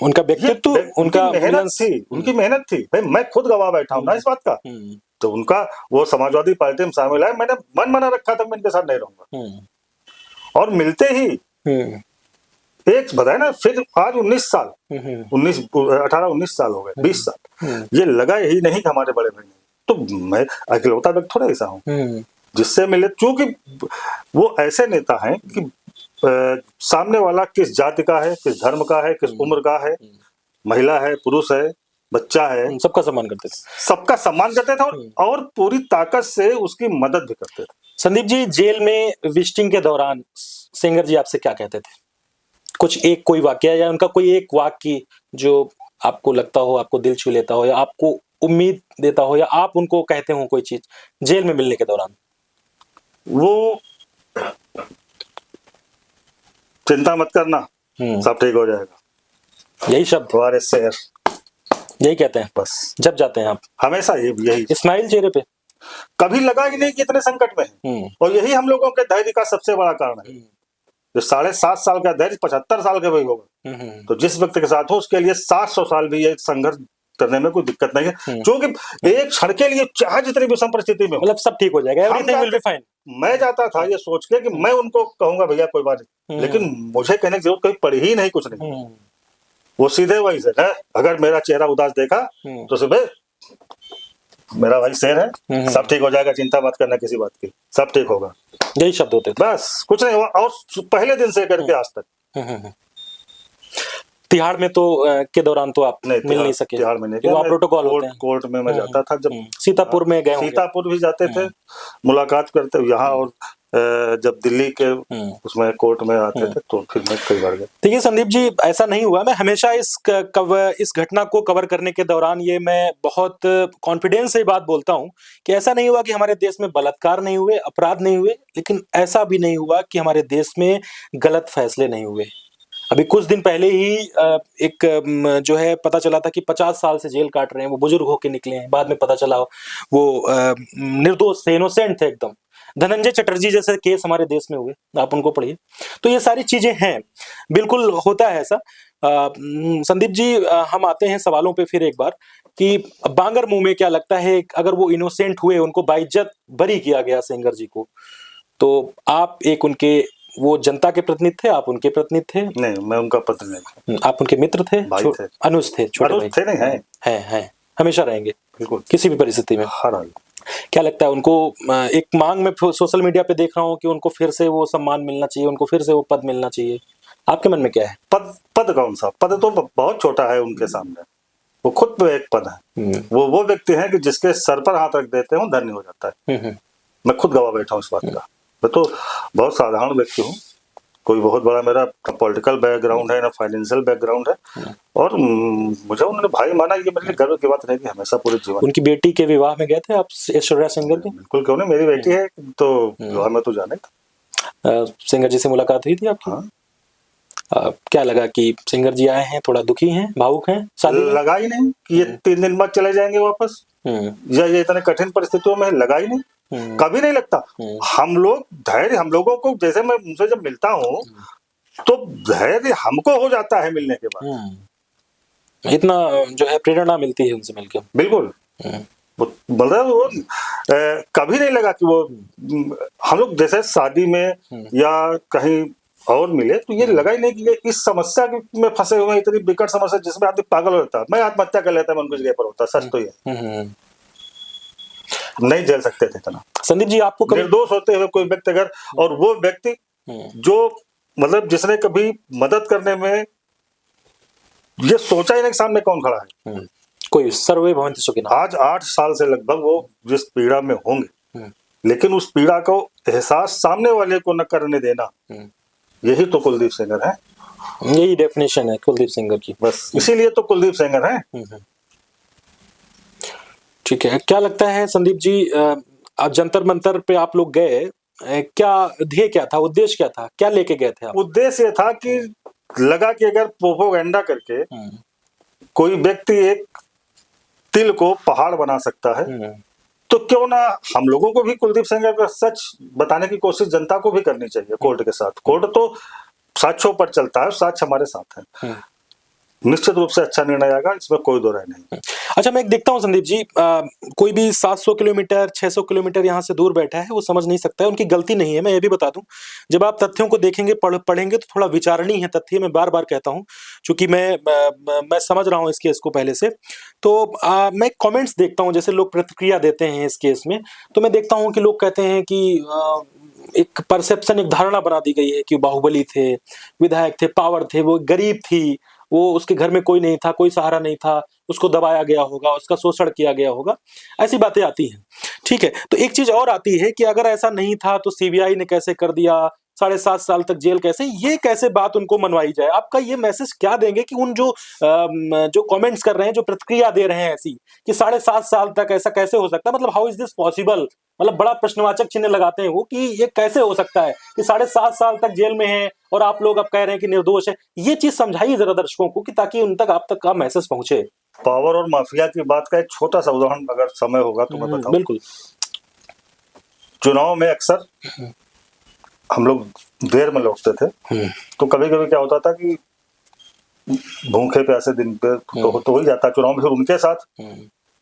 Speaker 1: उनका व्यक्तित्व, उनका
Speaker 2: मेहनत थी, उनकी मेहनत थी। भाई मैं खुद गवाह बैठा हूं ना इस बात का। तो उनका वो समाजवादी पार्टी में शामिल है, मैंने मन बना रखा था मैं इनके साथ नहीं रहूंगा, और मिलते ही एक बताया ना, फिर आज 19 साल 18-19 साल हो गए, 20 साल, ये लगा यही नहीं कि हमारे बड़े भाई नहीं। तो मैं अकेलौता व्यक्ति थोड़ा ऐसा हूँ जिससे मिले, क्योंकि वो ऐसे नेता हैं कि सामने वाला किस जाति का है, किस धर्म का है, किस उम्र का है, महिला है, पुरुष है, बच्चा है,
Speaker 1: सबका सम्मान करते थे,
Speaker 2: सबका सम्मान करते थे और पूरी ताकत से उसकी मदद भी करते थे।
Speaker 1: संदीप जी, जेल में विजिटिंग के दौरान सेंगर जी आपसे क्या कहते थे? कुछ एक कोई वाकया या उनका कोई एक वाक्य जो आपको लगता हो, आपको दिल छू लेता हो, या आपको उम्मीद देता हो, या आप उनको कहते हो कोई चीज जेल में मिलने के दौरान?
Speaker 2: वो चिंता मत करना, सब ठीक हो जाएगा,
Speaker 1: यही शब्द
Speaker 2: तुम्हारे शेर,
Speaker 1: यही कहते हैं
Speaker 2: बस
Speaker 1: जब जाते हैं आप?
Speaker 2: हमेशा यही
Speaker 1: स्माइल चेहरे पे,
Speaker 2: कभी लगा ही नहीं कि इतने संकट में है। और यही हम लोगों के धैर्य का सबसे बड़ा कारण है। जो 7.5 साल का धैर्य 75 साल का भी होगा, तो जिस व्यक्ति के साथ हो उसके लिए 700 साल भी ये संघर्ष करने में कोई दिक्कत नहीं है, क्योंकि एक क्षण के लिए चाहे जितनी विषम परिस्थिति में,
Speaker 1: मतलब सब ठीक हो जाएगा, एवरीथिंग विल बी फाइन। मैं
Speaker 2: जाता था ये सोच के कि मैं उनको कहूंगा भैया कोई बात नहीं, लेकिन मुझे कहने की जरूरत कहीं पड़ी ही नहीं, कुछ नहीं। वो सीधे वही से है, अगर मेरा चेहरा उदास देखा तो सुबह मेरा भाई शेर है, सब ठीक हो जाएगा, चिंता मत करना किसी बात की, सब ठीक होगा,
Speaker 1: यही शब्द होते थे,
Speaker 2: बस कुछ नहीं हुआ। और पहले दिन से करके आज तक।
Speaker 1: तिहाड़ में तो के दौरान तो आप मिल नहीं सके?
Speaker 2: तिहाड़ में नहीं,
Speaker 1: प्रोटोकॉल होते हैं।
Speaker 2: कोर्ट में मैं जाता था, जब
Speaker 1: सीतापुर में गए,
Speaker 2: सीतापुर भी जाते थे, मुलाकात करते यहाँ, और जब दिल्ली के उसमें कोर्ट में आते थे तो फिर मैं कई बार गया।
Speaker 1: देखिए संदीप जी, ऐसा नहीं हुआ, मैं हमेशा इस घटना को कवर करने के दौरान ये मैं बहुत कॉन्फिडेंस से बात बोलता हूँ कि ऐसा नहीं हुआ कि हमारे देश में बलात्कार नहीं हुए, अपराध नहीं हुए, लेकिन ऐसा भी नहीं हुआ कि हमारे देश में गलत फैसले नहीं हुए। अभी कुछ दिन पहले ही एक जो है पता चला था कि 50 साल से जेल काट रहे हैं, वो बुजुर्ग होके निकले हैं, बाद में पता चला वो निर्दोष थे, इनोसेंट थे एकदम। धनंजय चटर्जी जैसे केस हमारे देश में हुए, आप उनको पढ़िए। तो ये सारी चीजें हैं, बिल्कुल होता है ऐसा। संदीप जी, हम आते हैं सवालों पे फिर एक बार कि बांगर मुंह में क्या लगता है, अगर वो इनोसेंट हुए, उनको बाइज्जत बरी किया गया सेंगर जी को, तो आप एक उनके वो जनता के प्रतिनिधि थे, आप उनके प्रतिनिधि थे?
Speaker 2: नहीं, मैं उनका प्रतिनिधि था।
Speaker 1: आप उनके मित्र थे?
Speaker 2: भाई थे,
Speaker 1: अनुज थे, छोटे भाई
Speaker 2: थे। नहीं
Speaker 1: हैं, हमेशा रहेंगे, बिल्कुल, किसी भी परिस्थिति में।
Speaker 2: हर हाल।
Speaker 1: क्या लगता है उनको, एक मांग में सोशल मीडिया पे देख रहा हूँ कि उनको फिर से वो सम्मान मिलना चाहिए, उनको फिर से वो पद मिलना चाहिए, आपके मन में क्या है?
Speaker 2: पद कौन सा पद? तो बहुत छोटा है उनके सामने, वो खुद पे एक पद है। वो व्यक्ति है कि जिसके सर पर हाथ रख देते हो धन्य हो जाता है। मैं खुद गवाह बैठा हूँ इस बात का। मैं तो बहुत साधारण व्यक्ति हूँ, कोई बहुत बड़ा मेरा पॉलिटिकल बैकग्राउंड है ना फाइनेंशियल बैकग्राउंड है, और मुझे उन्होंने भाई माना, ये मेरे लिए गर्व की बात रहेगी हमेशा पूरे जीवन।
Speaker 1: उनकी बेटी के विवाह में गए थे आप, ऐश्वर्या सेंगर के?
Speaker 2: बिल्कुल, क्यों नहीं, मेरी बेटी है तो विवाह में तो जाने था।
Speaker 1: सेंगर जी से मुलाकात हुई थी आपकी? हाँ। क्या लगा कि सेंगर जी आए हैं, थोड़ा दुखी हैं, भावुक हैं? शादी
Speaker 2: लगा ही नहीं कि ये 3 दिन बाद चले जाएंगे वापस, या ये इतने कठिन परिस्थितियों में, लगा ही नहीं, कभी नहीं लगता। हम लोग धैर्य, हम लोगों को, जैसे मैं उनसे जब मिलता हूँ तो धैर्य हमको हो जाता है मिलने के बाद,
Speaker 1: इतना जो है प्रेरणा मिलती है उनसे मिलकर।
Speaker 2: बिल्कुल, मतलब वो कभी नहीं लगा कि वो हम लोग जैसे शादी में या कहीं और मिले तो ये लगा ही नहीं कि ये इस समस्या में फंसे हुए, इतनी विकट समस्या जिसमें आदमी पागल हो जाता है। मैं आत्महत्या कर लेता, मैं उनकी जगह पर होता, सच तो ये नहीं झेल सकते थे इतना।
Speaker 1: संदीप जी, आपको
Speaker 2: निर्दोष होते हुए कोई व्यक्ति अगर, और वो व्यक्ति जो मतलब जिसने कभी मदद करने में ये सोचा ही नहीं कि सामने कौन खड़ा है।
Speaker 1: कोई सर्वे भवन्ति सुखिनः।
Speaker 2: आज 8 साल से लगभग वो जिस पीड़ा में होंगे, लेकिन उस पीड़ा को एहसास सामने वाले को न करने देना, यही तो कुलदीप सेंगर है।
Speaker 1: यही डेफिनेशन है कुलदीप सेंगर की,
Speaker 2: बस इसीलिए तो कुलदीप सेंगर है।
Speaker 1: ठीक है, क्या लगता है संदीप जी, आप जंतर मंतर पे आप लोग गए, क्या ध्येय क्या था, उद्देश्य क्या था, क्या लेके गए थे आप?
Speaker 2: उद्देश्य ये था कि लगा कि अगर प्रोपोगंडा करके कोई व्यक्ति एक तिल को पहाड़ बना सकता है, तो क्यों ना हम लोगों को भी कुलदीप सेंगर का सच बताने की कोशिश जनता को भी करनी चाहिए। कोर्ट के साथ, कोर्ट तो साक्ष्यों पर चलता है, साक्ष्य हमारे साथ है, निश्चित रूप से अच्छा निर्णय आएगा, इसमें कोई दो राय नहीं।
Speaker 1: अच्छा, मैं एक देखता हूँ संदीप जी, कोई भी 700 किलोमीटर 600 किलोमीटर यहाँ से दूर बैठा है, वो समझ नहीं सकता है, उनकी गलती नहीं है। मैं ये भी बता दूं, जब आप तथ्यों को देखेंगे पढ़ेंगे तो थोड़ा विचारणीय है तथ्य, मैं बार बार कहता हूँ, क्योंकि मैं समझ रहा हूँ इस केस को पहले से। तो मैं कमेंट्स देखता हूँ, जैसे लोग प्रतिक्रिया देते हैं इस केस में, तो मैं देखता हूँ कि लोग कहते हैं कि एक परसेप्शन, एक धारणा बना दी गई है कि बाहुबली थे, विधायक थे, पावर थे, वो गरीब थी, वो उसके घर में कोई नहीं था, कोई सहारा नहीं था, उसको दबाया गया होगा, उसका शोषण किया गया होगा, ऐसी बातें आती हैं। ठीक है, तो एक चीज और आती है कि अगर ऐसा नहीं था तो सीबीआई ने कैसे कर दिया, 7.5 साल तक जेल कैसे, ये कैसे बात उनको मनवाई जाए? आपका ये मैसेज क्या देंगे कि उन जो कमेंट्स कर रहे हैं, जो प्रतिक्रिया दे रहे हैं ऐसी कि 7.5 साल तक ऐसा कैसे हो सकता है, मतलब हाउ इज दिस पॉसिबल, मतलब बड़ा प्रश्नवाचक चिन्ह लगाते हैं वो कि ये कैसे हो सकता है कि 7.5 साल तक जेल में है और आप लोग अब कह रहे हैं कि निर्दोष है। ये चीज समझाइए जरा दर्शकों को, कि ताकि उन तक आप तक का मैसेज पहुंचे।
Speaker 2: पावर और माफिया की बात का एक छोटा सा उदाहरण अगर समय होगा तो मैं बताऊं।
Speaker 1: बिल्कुल।
Speaker 2: चुनाव में अक्सर हम लोग देर में लौटते थे, तो कभी कभी क्या होता था कि भूखे प्यासे दिन पे तो हो ही जाता चुनाव में, फिर उनके साथ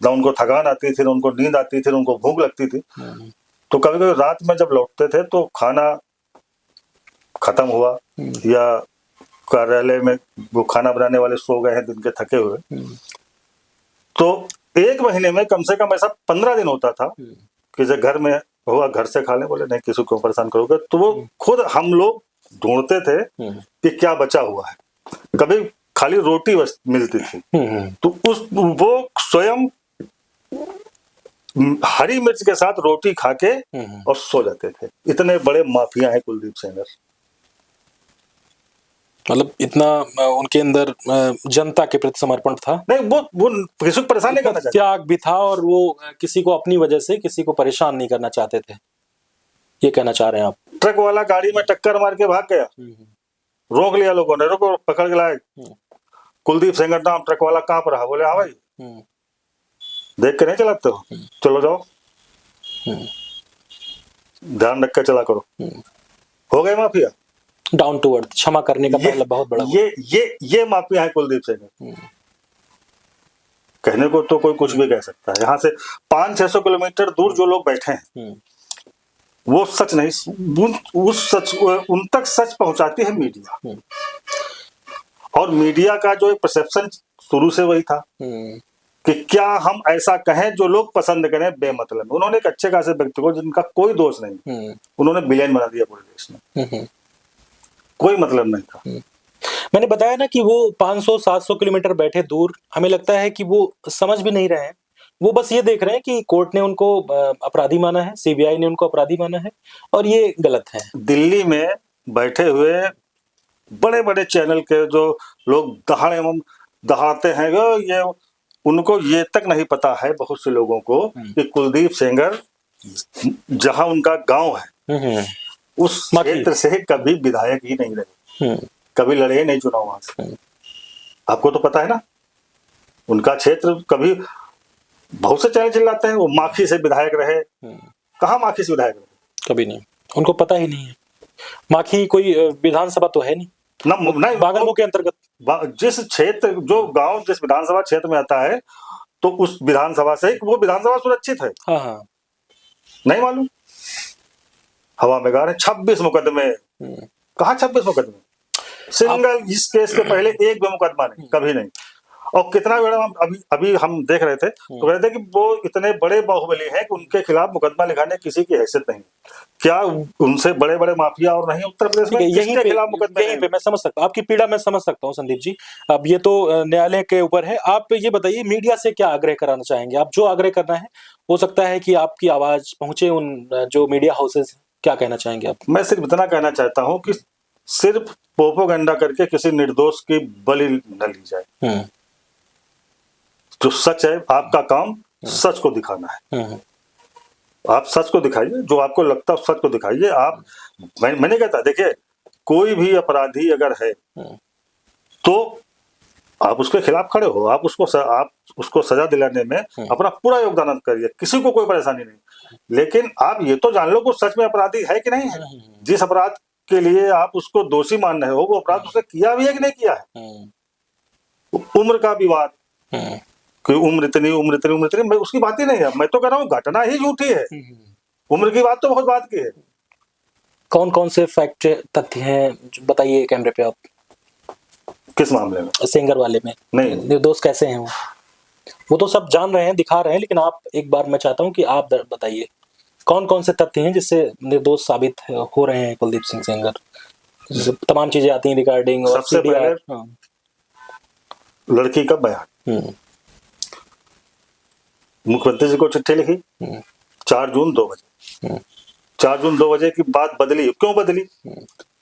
Speaker 2: ना उनको थकान आती थी, ना उनको नींद आती थी, ना उनको भूख लगती थी। तो कभी कभी रात में जब लौटते थे तो खाना खत्म हुआ या कार्यालय में वो खाना बनाने वाले सो गए हैं दिन के थके हुए, तो 1 महीने में कम से कम ऐसा 15 दिन होता था कि जब घर में हुआ घर से खा लें, बोले नहीं किसी को परेशान करोगे, तो वो खुद हम लोग ढूंढते थे कि क्या बचा हुआ है। कभी खाली रोटी मिलती थी, तो वो स्वयं हरी मिर्च के साथ रोटी खा के और सो जाते थे। इतने बड़े माफिया हैं कुलदीप सेंगर।
Speaker 1: मतलब इतना उनके अंदर जनता के प्रति समर्पण था।
Speaker 2: नहीं, वो किसी को परेशान नहीं करना चाहते,
Speaker 1: त्याग भी था, और वो किसी को अपनी वजह से किसी को परेशान नहीं करना चाहते थे, ये कहना चाह रहे हैं आप?
Speaker 2: ट्रक वाला गाड़ी में टक्कर मार के भाग गया, रोक लिया लोगों ने, रोको, पकड़ के लाए, कुलदीप सेंगर नाम ट्रक वाला कहाँ पर रहा, बोले हाँ भाई देख के नहीं चलाते हो, चलो जाओ, ध्यान रख के चला करो। हो गए माफिया।
Speaker 1: डाउन टू अर्थ, क्षमा करने का पहला बहुत बड़ा
Speaker 2: ये माफिया है कुलदीप सेंगर। कहने को तो कोई कुछ भी कह सकता है। यहाँ से 500-600 किलोमीटर दूर जो लोग बैठे हैं, वो सच नहीं, उन तक सच पहुंचाती है मीडिया। और मीडिया का जो एक परसेप्शन शुरू से वही था कि क्या हम ऐसा कहें जो लोग पसंद करें बेमतलब। उन्होंने एक अच्छे खासे व्यक्ति को जिनका कोई दोष नहीं, उन्होंने विलेन बना दिया पूरे देश में, कोई मतलब नहीं था।
Speaker 1: मैंने बताया ना कि वो 500-700 किलोमीटर बैठे दूर, हमें लगता है कि वो समझ भी नहीं रहे हैं, वो बस ये देख रहे हैं कि कोर्ट ने उनको अपराधी माना है, सीबीआई ने उनको अपराधी माना है, और ये गलत है।
Speaker 2: दिल्ली में बैठे हुए बड़े बड़े चैनल के जो लोग दहाड़ते हैं, ये उनको ये तक नहीं पता है बहुत से लोगों को कि कुलदीप सेंगर जहां उनका गांव है उस क्षेत्र से कभी विधायक ही नहीं रहे, कभी लड़े नहीं चुनाव वहां से। आपको तो पता है ना, उनका क्षेत्र कभी बहुत से चैनल चिल्लाते हैं वो माखी से विधायक रहे, कहाँ माखी से विधायक रहे?
Speaker 1: कभी नहीं, उनको पता ही नहीं है। माखी कोई विधानसभा तो है नहीं
Speaker 2: ना, नहीं
Speaker 1: बागलपुर के अंतर्गत।
Speaker 2: जिस क्षेत्र, जो गांव जिस विधानसभा क्षेत्र में आता है, तो उस विधानसभा से वो विधानसभा सुरक्षित है।
Speaker 1: हाँ,
Speaker 2: नहीं मालूम, हवा में गा रहे 26 मुकदमे। कहाँ 26 मुकदमे? सिंगल इस केस के पहले एक भी मुकदमा नहीं, कभी नहीं। और कितना बड़ा हम अभी अभी हम देख रहे थे तो कह रहे थे कि वो इतने बड़े बाहुबली हैं कि उनके खिलाफ मुकदमा लिखाने किसी की हैसियत नहीं। क्या उनसे बड़े बड़े माफिया और नहीं उत्तर प्रदेश में?
Speaker 1: यहीं
Speaker 2: किसके खिलाफ मुकदमे
Speaker 1: यहीं
Speaker 2: नहीं?
Speaker 1: पे मैं समझ सकता हूँ, आपकी पीड़ा मैं समझ सकता हूँ संदीप जी। अब ये तो न्यायालय के ऊपर है। आप ये बताइए मीडिया से क्या आग्रह कराना चाहेंगे? आप जो आग्रह करना है, हो सकता है कि आपकी आवाज पहुंचे उन जो मीडिया हाउसेस, क्या कहना चाहेंगे आप?
Speaker 2: मैं सिर्फ इतना कहना चाहता हूँ कि सिर्फ प्रोपेगेंडा करके किसी निर्दोष की बलि न ली जाए। जो सच है, आपका काम सच को दिखाना है। आप सच को दिखाइए, जो आपको लगता है सच को दिखाइए। आप मैं नहीं कहता, देखिए कोई भी अपराधी अगर है तो आप उसके खिलाफ खड़े हो, आप उसको सजा दिलाने में अपना पूरा योगदान करिए, किसी को कोई परेशानी नहीं। लेकिन आप ये तो जान लो कि सच में अपराधी है कि नहीं है। जिस अपराध के लिए आप उसको दोषी मान रहे हो वो अपराध उसने किया भी है कि नहीं किया है। उम्र का विवाद कि उम्र इतनी मैं उसकी बात ही नहीं है। मैं तो कह रहा हूँ घटना ही झूठी है। उम्र की बात तो बहुत बात की है।
Speaker 1: कौन कौन से फैक्ट तथ्य हैं बताइए कैमरे पे आप?
Speaker 2: किस मामले में?
Speaker 1: सेंगर वाले में।
Speaker 2: नहीं,
Speaker 1: निर्दोष कैसे हैं वो तो सब जान रहे हैं, दिखा रहे हैं, लेकिन आप एक बार मैं चाहता हूं कि आप बताइए कौन कौन से तथ्य हैं जिससे निर्दोष साबित हो रहे हैं कुलदीप सिंह सेंगर? तमाम चीजें आती हैं रिकॉर्डिंग और
Speaker 2: सबसे पहले लड़की का बयान। मुख्यमंत्री जी को चिट्ठी लिखी 4 जून 2 बजे। 4 जून 2 बजे की बात बदली, क्यों बदली?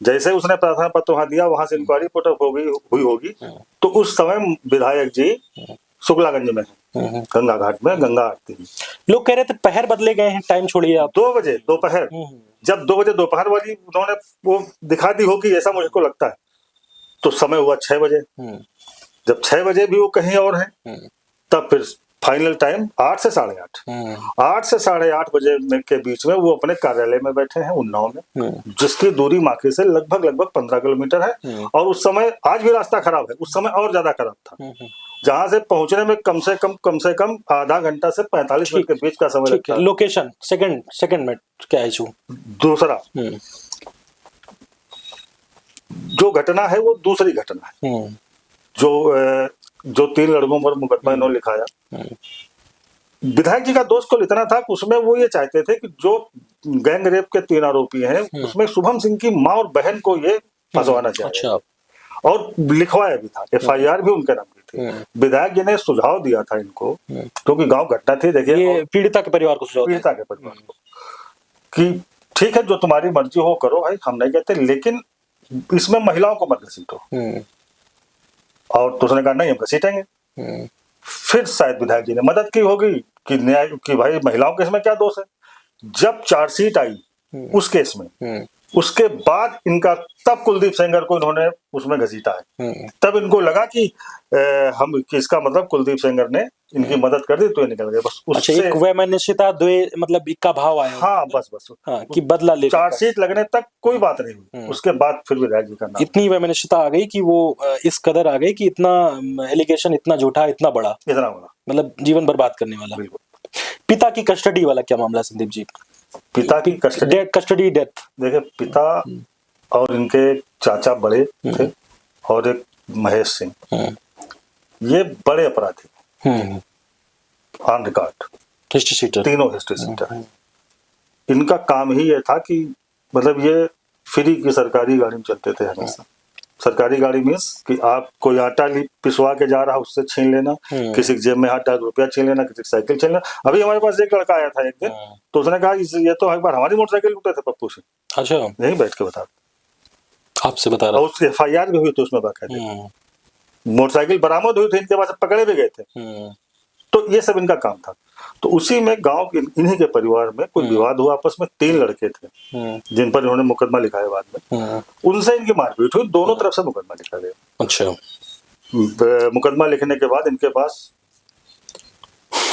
Speaker 2: जैसे उसने प्रार्थना पत्र वहां दिया, वहां से इंक्वायरी पुटअप हुई होगी तो उस समय विधायक जी शुक्लागंज में है, गंगा घाट में गंगा आरती में।
Speaker 1: लोग कह रहे थे पहर बदले गए हैं, टाइम छोड़िए आप।
Speaker 2: 2 बजे दोपहर, जब 2 बजे दोपहर वाली उन्होंने वो दिखा दी होगी, ऐसा मुझको लगता है, तो समय हुआ 6 बजे। जब 6 बजे भी वो कहीं और है, तब फिर फाइनल टाइम 8 से 8:30। 8 से 8:30 बजे के बीच में वो अपने कार्यालय में बैठे हैं उन्नाव में, जिसकी दूरी माखी से लगभग 15 किलोमीटर है। और उस समय, आज भी रास्ता खराब है, उस समय और ज्यादा खराब था। जहां से पहुंचने में कम से कम आधा घंटा से 45 मिनट के बीच का समय लगता है।
Speaker 1: लोकेशन सेकंड में क्या इशू? दूसरा
Speaker 2: जो घटना है वो दूसरी घटना है, जो 3 लड़कों पर मुकदमा इन्होंने लिखाया। विधायक जी का दोष कुल इतना था कि उसमें वो ये चाहते थे कि जो गैंग रेप के 3 आरोपी हैं उसमें शुभम सिंह की मां और बहन को ये फंसवाना चाहिए। और लिखवाया भी था, FIR भी उनके नाम की थी। विधायक जी ने सुझाव दिया था इनको, क्योंकि गांव घटना थी, देखिए
Speaker 1: ये पीड़िता के परिवार को सुझाव,
Speaker 2: पीड़िता के परिवार को, कि ठीक है जो तुम्हारी मर्जी हो करो भाई, हम नहीं कहते, लेकिन इसमें महिलाओं को मत घसीटो। और तो उसने कहा नहीं, हम घसीटेंगे। फिर शायद विधायक जी ने मदद की होगी कि न्याय कि भाई महिलाओं के इसमें क्या दोष है। जब चार्जशीट आई उस केस में, उसके बाद इनका, तब कुलदीप सेंगर को इन्होंने उसमें घसीटा है। तब इनको लगा कि हम इसका मतलब कुलदीप सेंगर ने इनकी मदद कर दी तो ये निकल गए। बस उससे
Speaker 1: एक वैमनस्यता मतलब इक्का भाव आया।
Speaker 2: हाँ बस
Speaker 1: हाँ, कि बदला ले।
Speaker 2: चार्जशीट लगने तक कोई बात नहीं हुई, उसके बाद फिर विधायक जी का नाम,
Speaker 1: इतनी वैमनस्यता आ गई कि वो इस कदर आ गई कि इतना एलिगेशन इतना झूठा, इतना बड़ा, मतलब जीवन बर्बाद करने वाला। पिता की कस्टडी वाला क्या मामला संदीप जी?
Speaker 2: पिता की
Speaker 1: कस्टडी डेथ। देखिए
Speaker 2: पिता और इनके चाचा बड़े थे और एक महेश सिंह, ये बड़े अपराधी, ऑन रिकॉर्ड
Speaker 1: हिस्ट्री शीटर,
Speaker 2: तीनों हिस्ट्री शीटर। इनका काम ही ये था कि मतलब ये फ्री की सरकारी गाड़ी में चलते थे हमेशा। सरकारी गाड़ी मीन्स कि आप कोई आटा पिसवा के जा रहा उससे छीन लेना, किसी जेब में हाथ डाल रुपया छीन लेना, किसी साइकिल छीन लेना। अभी हमारे पास एक लड़का आया था एक दिन, तो उसने कहा ये तो एक बार हमारी मोटरसाइकिल लूटे थे पप्पू से।
Speaker 1: अच्छा,
Speaker 2: यही बैठ के बता,
Speaker 1: आपसे बता रहा,
Speaker 2: उसकी FIR भी हुई थी उसमें बाकायदा, मोटरसाइकिल बरामद हुई थी, इनके पास पकड़े भी गए थे। तो ये सब इनका काम था। तो उसी में गांव इन्हीं के परिवार में कोई विवाद हुआ, आपस में 3 लड़के थे जिन पर इन्होंने मुकदमा लिखाया बाद में, उनसे इनकी मारपीट हुई, दोनों तरफ से मुकदमा लिखा गया।
Speaker 1: अच्छा,
Speaker 2: मुकदमा लिखने के बाद इनके पास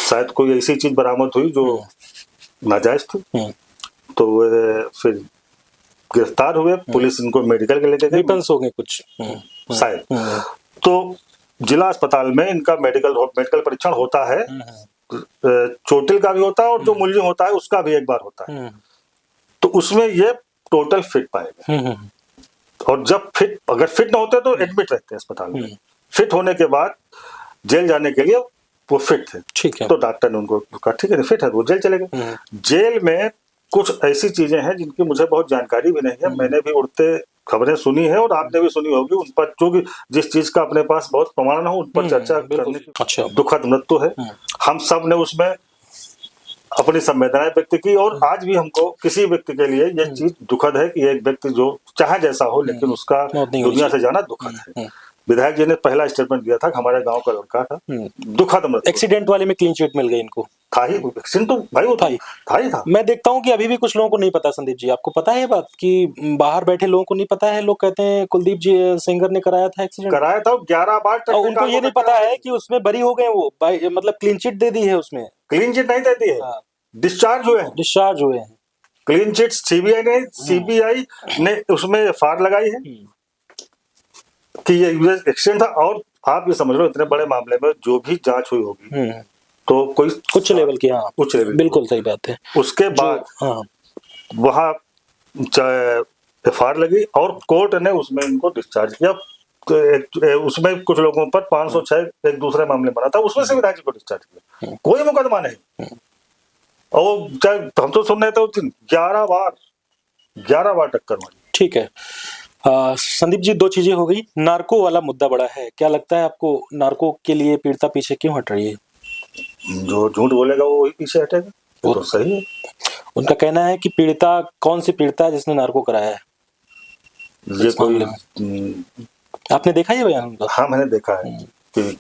Speaker 2: शायद कोई ऐसी चीज बरामद हुई जो नाजायज थी, तो फिर गिरफ्तार हुए। पुलिस इनको मेडिकल के लेके गई,
Speaker 1: हो गए कुछ
Speaker 2: शायद। तो जिला अस्पताल में इनका मेडिकल परीक्षण होता है, चोटिल का भी होता है और जो मुलजिम होता है उसका भी एक बार होता है। तो उसमें ये टोटल फिट पाए गए। और जब अगर फिट ना होते तो एडमिट रहते हैं अस्पताल में। फिट होने के बाद जेल जाने के लिए वो फिट थे।
Speaker 1: ठीक है।
Speaker 2: तो डॉक्टर ने उनको कहा ठीक है फिट है, वो जेल चले गए। जेल में कुछ ऐसी चीजें हैं जिनकी मुझे बहुत जानकारी भी नहीं है, मैंने भी उड़ते खबरें सुनी है और आपने भी सुनी होगी, उन पर जो जिस चीज का अपने पास बहुत प्रमाण हो उन पर चर्चा करने की।
Speaker 1: अच्छा।
Speaker 2: दुखद मृत्यु है, हम सब ने उसमें अपनी संवेदनाएं व्यक्त की, और आज भी हमको किसी व्यक्ति के लिए यह चीज दुखद है कि एक व्यक्ति जो चाहे जैसा हो लेकिन उसका दुनिया से जाना दुखद है। विधायक जी ने पहला स्टेटमेंट दिया था कि हमारे गांव का लड़का था, दुखद मृत्यु।
Speaker 1: एक्सीडेंट वाले में क्लीन चिट मिल गई इनको।
Speaker 2: था ही एक्सीडेंट तो भाई वो था ही था।
Speaker 1: मैं देखता हूँ कि अभी भी कुछ लोगों को नहीं पता। संदीप जी, आपको पता है ये बात कि बाहर बैठे लोगों को नहीं पता है? लोग कहते हैं कुलदीप जी सेंगर ने कराया था एक्सीडेंट,
Speaker 2: कराया था 11 बार,
Speaker 1: और उनको ये नहीं पता है कि उसमें बरी हो गए वो, मतलब क्लीन चिट दे दी है उसमें।
Speaker 2: क्लीन चिट नहीं देती है, डिस्चार्ज हुए हैं।
Speaker 1: डिस्चार्ज हुए हैं।
Speaker 2: क्लीन चिट सीबीआई ने उसमें एफआईआर लगाई है कि ये एक्सीडेंट था। और आप ये समझ लो इतने बड़े मामले में जो भी जांच हुई होगी तो कोई
Speaker 1: उच्च लेवल की, हाँ
Speaker 2: उच्च लेवल,
Speaker 1: बिल्कुल सही बात है।
Speaker 2: उसके बाद वहाँ एफआईआर लगी और कोर्ट ने उसमें इनको डिस्चार्ज किया। तो उसमें कुछ लोगों पर 506 एक दूसरे मामले बना था, उसमें से विधायक जी को डिस्चार्ज किया, कोई मुकदमा नहीं। और हम तो सुन रहे थे 11 बार टक्कर मारी।
Speaker 1: ठीक है। संदीप जी, दो चीजें हो गई। नार्को वाला मुद्दा बड़ा है, क्या लगता है आपको नार्को के लिए पीड़िता पीछे क्यों हट रही है?
Speaker 2: जो झूठ बोलेगा वो वही पीछे हटेगा, वो तो सही है।
Speaker 1: उनका कहना है कि पीड़िता, कौन सी पीड़िता है जिसने नार्को कराया है?
Speaker 2: ये कोई
Speaker 1: आपने देखा ये बयान उनका?
Speaker 2: हाँ मैंने देखा है कि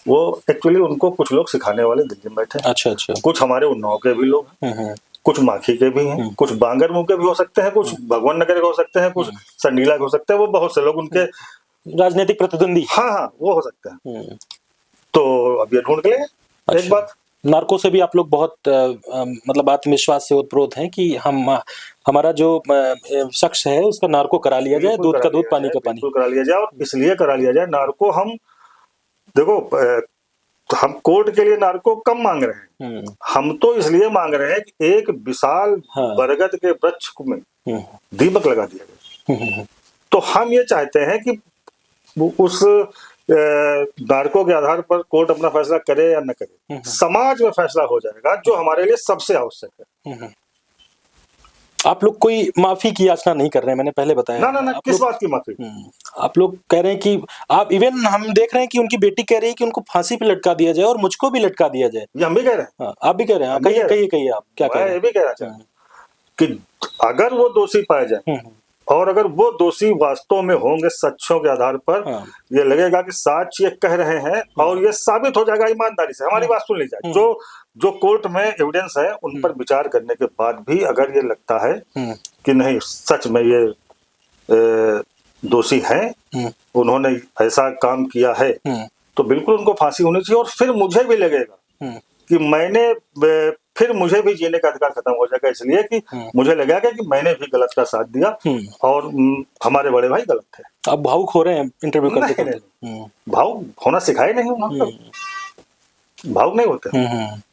Speaker 2: वो एक्चुअली उनको कुछ लोग सिखाने वाले दिल्ली में बैठे।
Speaker 1: अच्छा अच्छा।
Speaker 2: कुछ हमारे उन्नाव के भी लोग हैं, कुछ माखी के भी हैं, कुछ बांगर मुंह के भी हो सकते हैं, कुछ भगवान नगर के हो सकते हैं, कुछ संडीला के हो सकते हैं, वो बहुत से लोग उनके
Speaker 1: राजनीतिक प्रतिद्वंदी।
Speaker 2: हाँ वो हो सकते हैं। तो अब ये ढूंढ के लेंगे।
Speaker 1: अच्छा।
Speaker 2: एक बात,
Speaker 1: नार्को से भी आप लोग बहुत मतलब आत्मविश्वास से ओतप्रोत हैं कि हमारा जो शख्स है उसका नार्को करा लिया जाए, दूध का दूध पानी का पानी
Speaker 2: करा लिया जाए। और इसलिए करा लिया जाए नार्को, हम देखो हम कोर्ट के लिए नार्को कम मांग रहे हैं, हम तो इसलिए मांग रहे हैं कि एक विशाल बरगद के वृक्ष में दीमक लगा दिया गया। तो हम ये चाहते हैं कि उस नार्को के आधार पर कोर्ट अपना फैसला करे या न करे, समाज में फैसला हो जाएगा जो हमारे लिए सबसे आवश्यक है।
Speaker 1: आप लोग कोई माफी की याचना नहीं कर रहे हैं, मैंने पहले बताया।
Speaker 2: ना किस बात की माफी?
Speaker 1: आप लोग कह रहे हैं कि आप, इवन हम देख रहे हैं कि उनकी बेटी कह रही है कि उनको फांसी पे लटका दिया जाए और मुझको भी लटका दिया जाए।
Speaker 2: ये हम भी कह रहे हैं।
Speaker 1: आप भी कह रहे हैं? कहिए आप क्या कह रहे हैं?
Speaker 2: मैं भी कह रहा हूं कि अगर वो दोषी पाए जाए और अगर वो दोषी वास्तव में होंगे, सच्चों के आधार पर ये लगेगा कि सच ये कह रहे हैं और ये साबित हो जाएगा ईमानदारी से, हमारी बात सुन ली जाए, जो कोर्ट में एविडेंस है उन पर विचार करने के बाद भी अगर ये लगता है कि नहीं सच में ये दोषी हैं, उन्होंने ऐसा काम किया है, तो बिल्कुल उनको फांसी होनी चाहिए। और फिर मुझे भी लगेगा कि फिर मुझे भी जीने का अधिकार खत्म हो जाएगा, इसलिए कि मुझे लगेगा कि मैंने भी गलत का साथ दिया और हमारे बड़े भाई गलत थे।
Speaker 1: आप भावुक हो रहे हैं इंटरव्यू करते?
Speaker 2: भावुक होना सिखाए नहीं हूं, भावुक नहीं होते।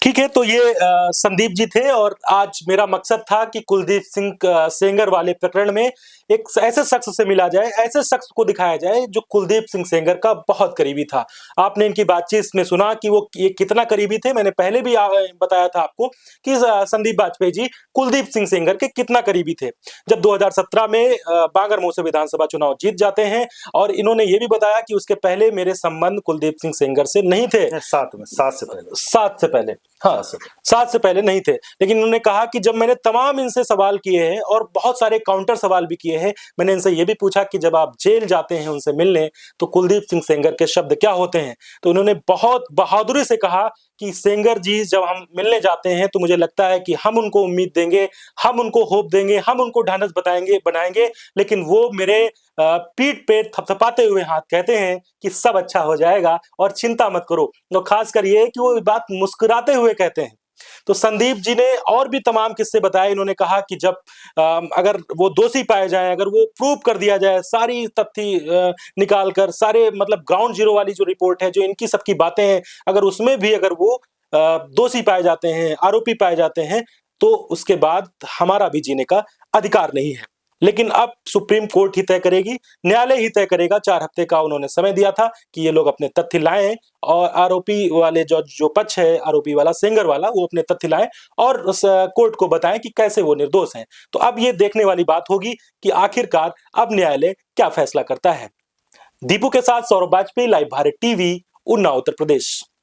Speaker 1: ठीक है, तो ये संदीप जी थे और आज मेरा मकसद था कि कुलदीप सिंह सेंगर वाले प्रकरण में एक ऐसे शख्स से मिला जाए, ऐसे शख्स को दिखाया जाए जो कुलदीप सिंह सेंगर का बहुत करीबी था। आपने इनकी बातचीत में सुना कि वो ये कितना करीबी थे। मैंने पहले भी बताया था आपको कि संदीप वाजपेयी जी कुलदीप सिंह सेंगर के कितना करीबी थे। जब 2017 में बांगरमऊ से विधानसभा चुनाव जीत जाते हैं, और इन्होंने ये भी बताया कि उसके पहले मेरे संबंध कुलदीप सिंह सेंगर से नहीं थे।
Speaker 2: 7
Speaker 1: से पहले, हाँ 7 से पहले नहीं थे। लेकिन उन्होंने कहा कि जब मैंने तमाम इनसे सवाल किए हैं और बहुत सारे काउंटर सवाल भी किए हैं, मैंने इनसे ये भी पूछा कि जब आप जेल जाते हैं उनसे मिलने तो कुलदीप सिंह सेंगर के शब्द क्या होते हैं, तो उन्होंने बहुत बहादुरी से कहा कि सेंगर जी जब हम मिलने जाते हैं तो मुझे लगता है कि हम उनको उम्मीद देंगे, हम उनको होप देंगे, हम उनको ढांढस बनाएंगे, लेकिन वो मेरे पीठ पे थपथपाते हुए हाथ कहते हैं कि सब अच्छा हो जाएगा और चिंता मत करो। तो खासकर ये कि वो बात मुस्कुराते हुए कहते हैं। तो संदीप जी ने और भी तमाम किस्से बताए। इन्होंने कहा कि जब अगर वो दोषी पाए जाए, अगर वो प्रूव कर दिया जाए, सारी तथ्य निकाल कर, सारे मतलब ग्राउंड जीरो वाली जो रिपोर्ट है, जो इनकी सबकी बातें हैं, अगर उसमें भी अगर वो दोषी पाए जाते हैं, आरोपी पाए जाते हैं, तो उसके बाद हमारा भी जीने का अधिकार नहीं है। लेकिन अब सुप्रीम कोर्ट ही तय करेगी, न्यायालय ही तय करेगा। 4 हफ्ते का उन्होंने समय दिया था कि ये लोग अपने तथ्य लाएं और आरोपी वाले जो पक्ष है, आरोपी वाला, सेंगर वाला, वो अपने तथ्य लाएं और उस कोर्ट को बताएं कि कैसे वो निर्दोष हैं। तो अब ये देखने वाली बात होगी कि आखिरकार अब न्यायालय क्या फैसला करता है। दीपू के साथ सौरभ वाजपेयी, लाइव भारत टीवी, उन्नाव, उत्तर प्रदेश।